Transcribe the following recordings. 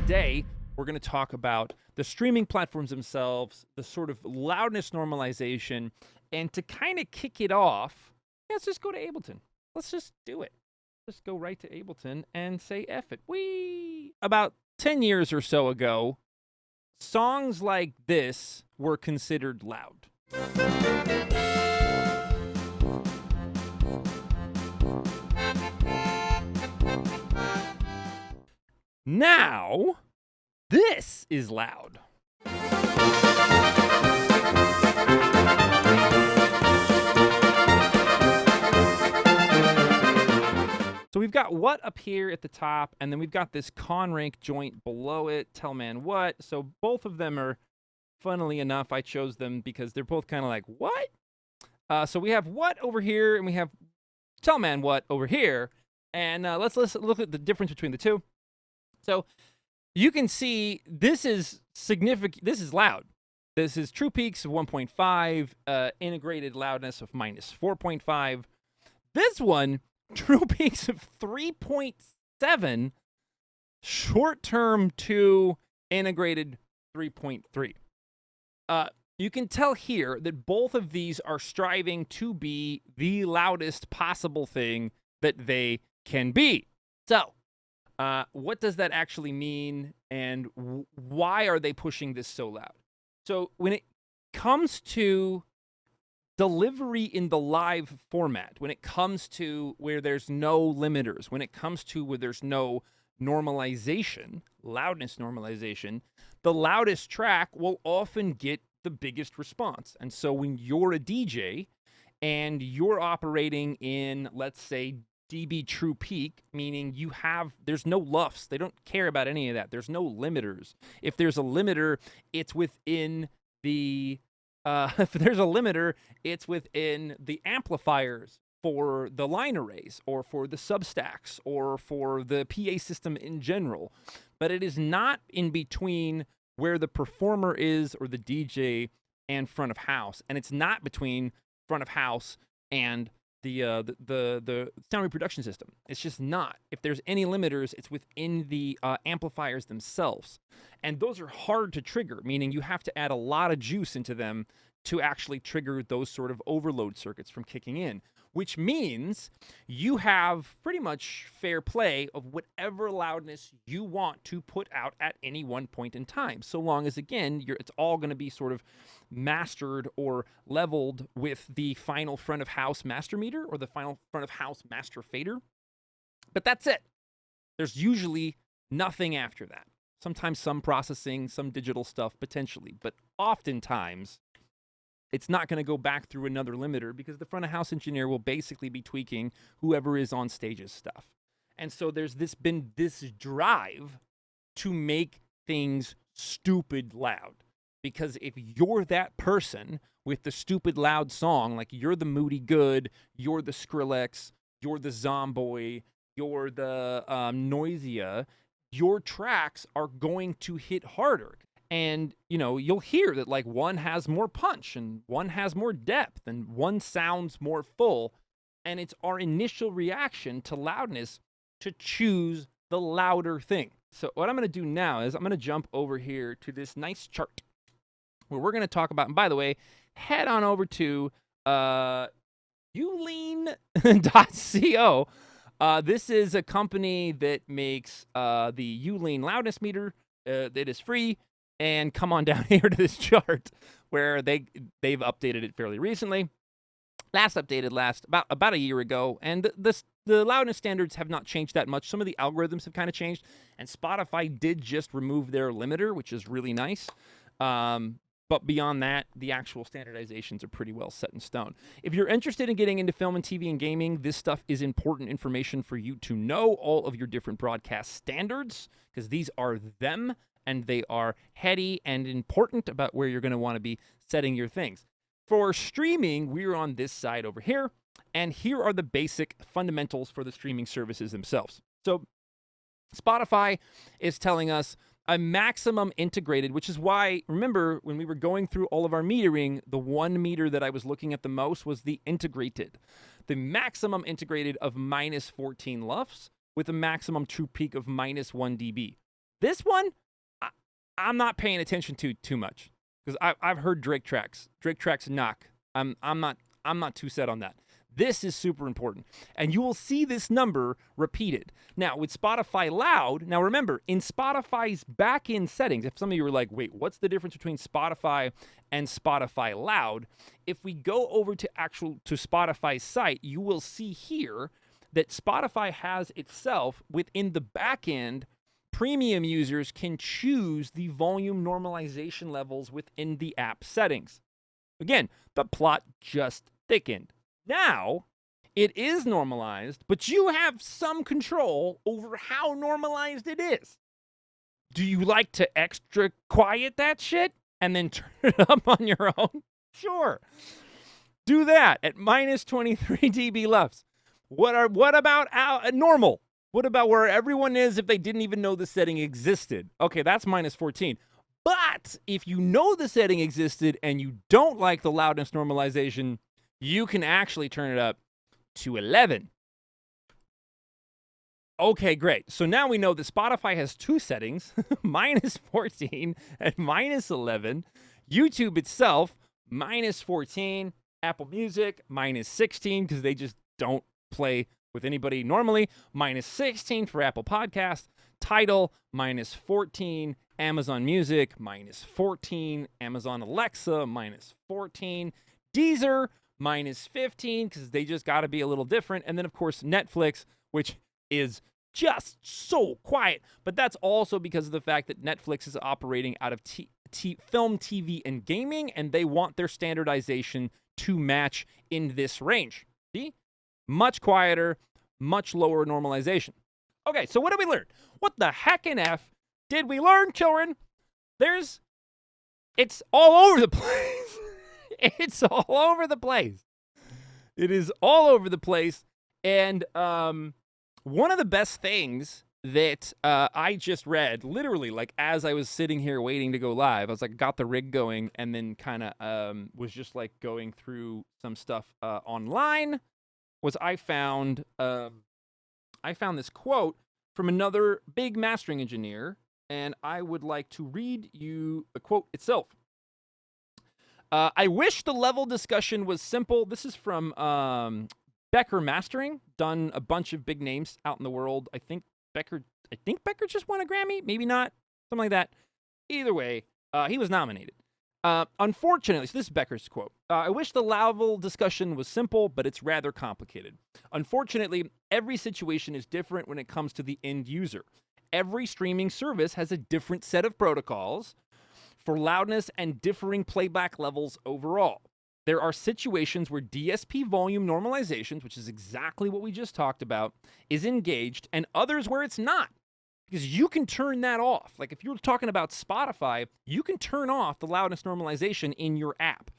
Today, we're going to talk about the streaming platforms themselves, the sort of loudness normalization, and to kind of kick it off, let's just go to Ableton. Let's just do it. Just go right to Ableton and say F it. About 10 years or so ago, songs like this were considered loud. Now, this is loud. So we've got what up here at the top, and then we've got this con rank joint below it, tell man what. So both of them are, funnily enough, I chose them because they're both kind of like, what? So we have what over here, and we have tell man what over here. And let's look at the difference between the two. So you can see this is significant. This is loud. This is true peaks of 1.5, integrated loudness of minus 4.5. This one, true peaks of 3.7, short-term 2, integrated 3.3. You can tell here that both of these are striving to be the loudest possible thing that they can be. So, what does that actually mean, and why are they pushing this so loud? So when it comes to delivery in the live format, when it comes to where there's no limiters, when it comes to where there's no normalization, loudness normalization, the loudest track will often get the biggest response. And so when you're a DJ and you're operating in, let's say, dB true peak, meaning there's no LUFS. They don't care about any of that. There's no limiters. If there's a limiter, it's within the amplifiers for the line arrays or for the substacks or for the PA system in general. But it is not in between where the performer is or the DJ and front of house. And it's not between front of house and the sound reproduction system. It's just not. If there's any limiters, it's within the amplifiers themselves. And those are hard to trigger, meaning you have to add a lot of juice into them to actually trigger those sort of overload circuits from kicking in, which means you have pretty much fair play of whatever loudness you want to put out at any one point in time, so long as, again, it's all going to be sort of mastered or leveled with the final front of house master meter or the final front of house master fader. But that's it. There's usually nothing after that. Sometimes some processing, some digital stuff potentially, but oftentimes it's not going to go back through another limiter because the front of house engineer will basically be tweaking whoever is on stage's stuff. And so there's been this drive to make things stupid loud. Because if you're that person with the stupid loud song, like you're the Moody Good, you're the Skrillex, you're the Zomboy, you're the Noisia, your tracks are going to hit harder. And, you'll hear that, like, one has more punch and one has more depth and one sounds more full. And it's our initial reaction to loudness to choose the louder thing. So what I'm going to do now is I'm going to jump over here to this nice chart where we're going to talk about, and by the way, head on over to ulean.co. This is a company that makes the Ulean loudness meter that is free. And come on down here to this chart where they've updated it fairly recently. Last updated about a year ago, and the loudness standards have not changed that much. Some of the algorithms have kind of changed, and Spotify did just remove their limiter, which is really nice. But beyond that, the actual standardizations are pretty well set in stone. If you're interested in getting into film and TV and gaming, this stuff is important information for you to know all of your different broadcast standards, because these are them. And they are heady and important about where you're going to want to be setting your things. For streaming, we're on this side over here, and here are the basic fundamentals for the streaming services themselves. So Spotify is telling us a maximum integrated, which is why, remember, when we were going through all of our metering, the one meter that I was looking at the most was the integrated. The maximum integrated of minus 14 LUFS with a maximum true peak of minus 1 dB. This one, I, I'm not paying attention to too much because I've heard Drake tracks. Drake tracks knock. I'm not too set on that. This is super important. And you will see this number repeated. Now, with Spotify Loud, now remember, in Spotify's back-end settings, if some of you were like, wait, what's the difference between Spotify and Spotify Loud? If we go over to Spotify's site, you will see here that Spotify has itself within the back-end. Premium users can choose the volume normalization levels within the app settings. Again, the plot just thickened. Now, it is normalized, but you have some control over how normalized it is. Do you like to extra quiet that shit and then turn it up on your own? Sure. Do that at minus 23 dB LUFS. What about normal? What about where everyone is if they didn't even know the setting existed? Okay, that's minus 14. But if you know the setting existed and you don't like the loudness normalization, you can actually turn it up to 11. Okay, great. So now we know that Spotify has two settings, minus 14 and minus 11. YouTube itself, minus 14. Apple Music, minus 16, because they just don't play with anybody normally. Minus 16 for Apple Podcasts. Tidal, minus 14. Amazon Music, minus 14. Amazon Alexa, minus 14. Deezer, minus 15, because they just got to be a little different. And then, of course, Netflix, which is just so quiet. But that's also because of the fact that Netflix is operating out of film, TV, and gaming, and they want their standardization to match in this range. See? Much quieter, much lower normalization. Okay, so what did we learn? What the heck in F did we learn, children? It's all over the place. It's all over the place. It is all over the place. And one of the best things that I just read, literally, like as I was sitting here waiting to go live, I was like, got the rig going, and then kind of was just like going through some stuff online, was I found this quote from another big mastering engineer, and I would like to read you the quote itself. I wish the level discussion was simple. This is from Becker Mastering, done a bunch of big names out in the world. I think Becker just won a Grammy, maybe not, something like that. Either way, he was nominated. Unfortunately, so this is Becker's quote. I wish the level discussion was simple, but it's rather complicated. Unfortunately, every situation is different when it comes to the end user. Every streaming service has a different set of protocols for loudness and differing playback levels overall. There are situations where DSP volume normalizations, which is exactly what we just talked about, is engaged, and others where it's not. Because you can turn that off. Like if you're talking about Spotify, you can turn off the loudness normalization in your app.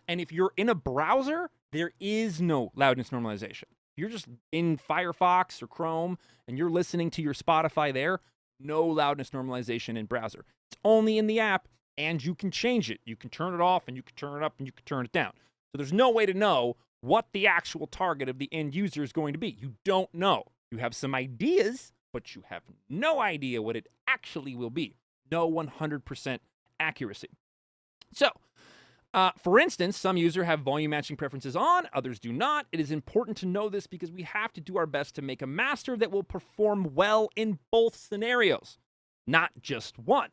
And if you're in a browser, there is no loudness normalization. You're just in Firefox or Chrome and you're listening to your Spotify there, no loudness normalization in browser. It's only in the app, and you can change it. You can turn it off and you can turn it up and you can turn it down. So there's no way to know what the actual target of the end user is going to be. You don't know. You have some ideas, but you have no idea what it actually will be. No 100% accuracy. So, for instance, some users have volume matching preferences on, others do not. It is important to know this because we have to do our best to make a master that will perform well in both scenarios, not just one.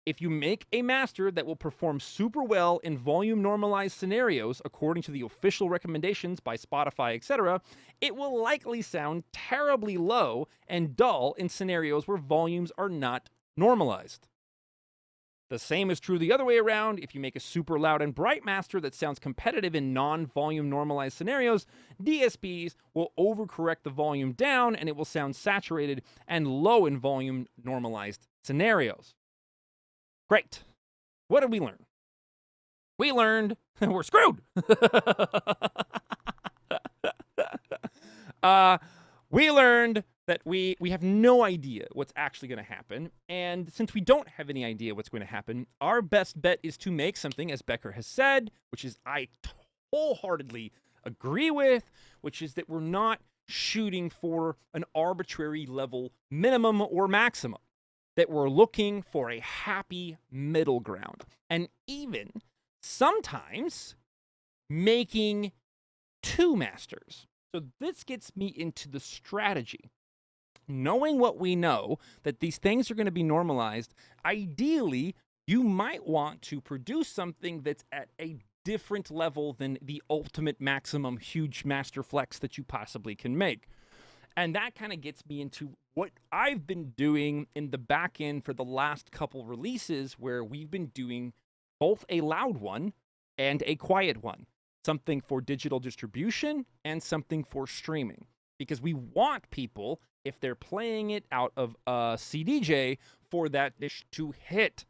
If you make a master that will perform super well in volume normalized scenarios, according to the official recommendations by Spotify, etc., it will likely sound terribly low and dull in scenarios where volumes are not normalized. The same is true the other way around. If you make a super loud and bright master that sounds competitive in non-volume normalized scenarios, DSPs will overcorrect the volume down and it will sound saturated and low in volume normalized scenarios. Great. What did we learn? We learned we're screwed. We learned that we have no idea what's actually going to happen. And since we don't have any idea what's going to happen, our best bet is to make something, as Becker has said, which is I wholeheartedly agree with, which is that we're not shooting for an arbitrary level minimum or maximum. that we're looking for a happy middle ground. And even sometimes making two masters. So this gets me into the strategy. Knowing what we know, that these things are going to be normalized, ideally, you might want to produce something that's at a different level than the ultimate maximum huge master flex that you possibly can make. And that kind of gets me into what I've been doing in the back end for the last couple releases, where we've been doing both a loud one and a quiet one. Something for digital distribution and something for streaming. Because we want people, if they're playing it out of a CDJ, for that dish to hit.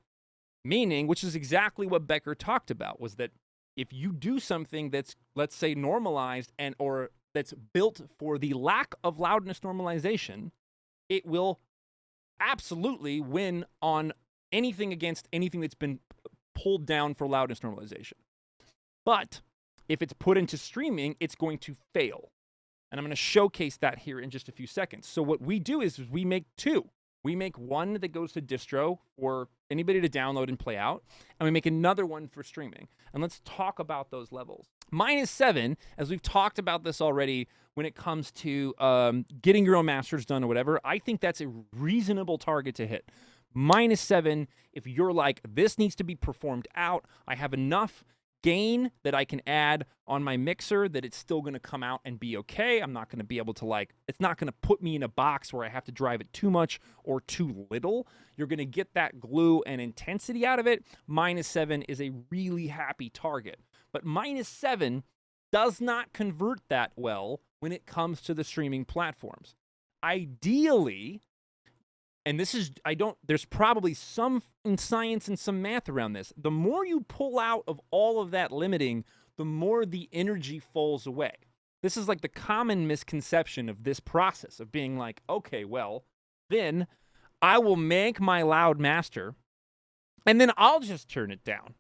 Meaning, which is exactly what Becker talked about, was that if you do something that's, let's say, normalized and or that's built for the lack of loudness normalization, it will absolutely win on anything against anything that's been pulled down for loudness normalization. But if it's put into streaming, it's going to fail. And I'm going to showcase that here in just a few seconds. So what we do is we make two. We make one that goes to distro for anybody to download and play out, and we make another one for streaming. And let's talk about those levels. -7, as we've talked about this already, when it comes to getting your own masters done or whatever, I think that's a reasonable target to hit. -7, if you're like, this needs to be performed out, I have enough gain that I can add on my mixer that it's still going to come out and be okay. I'm not going to be able to it's not going to put me in a box where I have to drive it too much or too little. You're going to get that glue and intensity out of it. -7 is a really happy target. But -7 does not convert that well when it comes to the streaming platforms. Ideally, and this is, there's probably some in science and some math around this. The more you pull out of all of that limiting, the more the energy falls away. This is like the common misconception of this process of being like, okay, well, then I will make my loud master and then I'll just turn it down.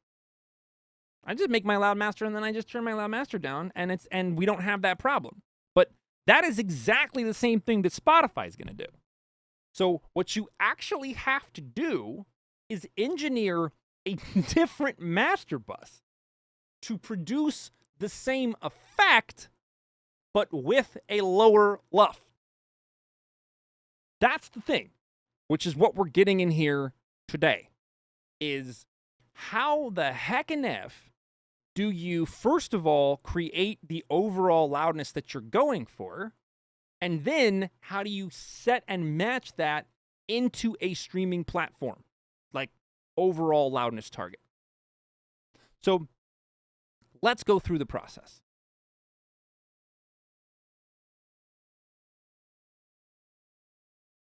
I just make my loud master and then I just turn my loud master down and we don't have that problem. But that is exactly the same thing that Spotify is going to do. So what you actually have to do is engineer a different master bus to produce the same effect, but with a lower LUF. That's the thing, which is what we're getting in here today, is how the heck and F do you, first of all, create the overall loudness that you're going for? And then how do you set and match that into a streaming platform, like overall loudness target? So let's go through the process.